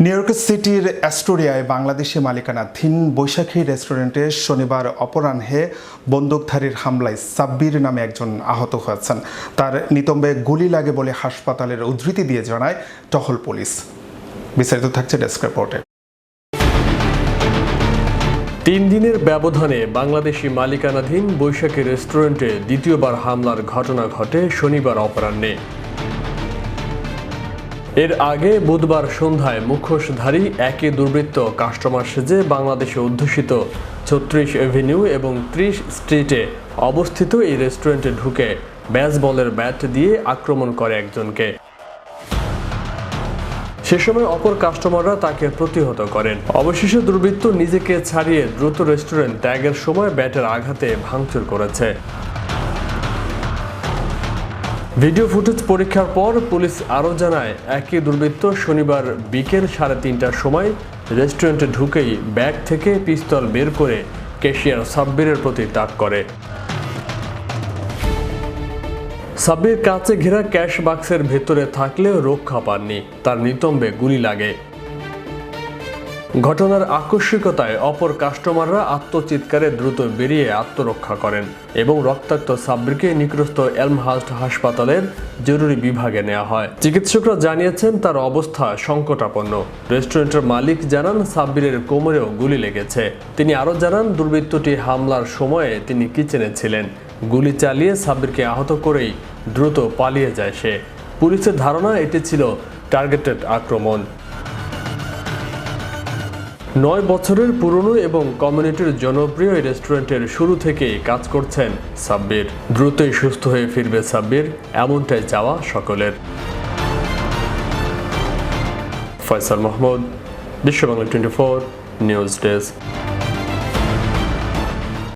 New York সিটির অ্যাস্টোরিয়ায় বাংলাদেশি মালিকানাধীন বৈশাখী রেস্টুরেন্টে শনিবার অপরাহ্নে বন্দুকধারীর হামলায় সাব্বির নামে একজন আহত হয়েছেন। তার নিতম্বে গুলি লাগে বলে হাসপাতালের উদ্ধৃতি দিয়ে জানায় টহল পুলিশ। বিস্তারিত থাকছে ডেস্ক রিপোর্টে। 3 দিনের ব্যবধানে বাংলাদেশি মালিকানাধীন বৈশাখী রেস্টুরেন্টে দ্বিতীয়বার হামলার ঘটনা ঘটে শনিবার অপরাহ্নে। এর আগে বুধবার সন্ধ্যায় মুখোশধারী একই দুর্বৃত্ত কাস্টমার সেজে বাংলাদেশে অধ্যুষিত 36 এভিনিউ এবং 30 স্ট্রিটে অবস্থিত এই রেস্টুরেন্টে ঢুকে বেসবলের ব্যাট দিয়ে আক্রমণ করে একজনকে। সে সময় অপর কাস্টমাররা তাকে প্রতিহত করেন। অবশেষে দুর্বৃত্ত নিজেকে ছাড়িয়ে দ্রুত রেস্টুরেন্ট ত্যাগের সময় ব্যাটের আঘাতে ভাঙচুর করেছে। ভিডিও ফুটেজ পরীক্ষার পর পুলিশ আরও জানায়, একই দুর্বৃত্ত শনিবার বিকেল 3:30টার সময় রেস্টুরেন্টে ঢুকেই ব্যাগ থেকে পিস্তল বের করে ক্যাশিয়ার সাব্বিরের প্রতি তাক করে। সাব্বির কাচে ঘেরা ক্যাশ বাক্সের ভেতরে থাকলেও রক্ষা পাননি, তার নিতম্বে গুলি লাগে। ঘটনার আকস্মিকতায় অপর কাস্টমাররা আত্মচিৎকারে দ্রুত বেরিয়ে আত্মরক্ষা করেন এবং রক্তাক্ত সাব্বিরকে নিকটস্থ এলমহার্স্ট হাসপাতালের জরুরি বিভাগে নেওয়া হয়। চিকিৎসকরা জানিয়েছেন তার অবস্থা সংকটাপন্ন। রেস্টুরেন্টের মালিক জানান সাব্বিরের কোমরেও গুলি লেগেছে। তিনি আরও জানান, দুর্বৃত্তটি হামলার সময়ে তিনি কিচেনে ছিলেন। গুলি চালিয়ে সাব্বিরকে আহত করেই দ্রুত পালিয়ে যায় সে। পুলিশের ধারণা এটি ছিল টার্গেটেড আক্রমণ। 9 বছরের পুরনো এবং কমিউনিটির জনপ্রিয় এই রেস্টুরেন্টের শুরু থেকেই কাজ করছেন সাব্বির। দ্রুতই সুস্থ হয়ে ফিরবে সাব্বির, এমনটাই চাওয়া সকলের। ফয়সাল মাহমুদ, বিশ্ব বাংলা 24 নিউজ ডেস্ক।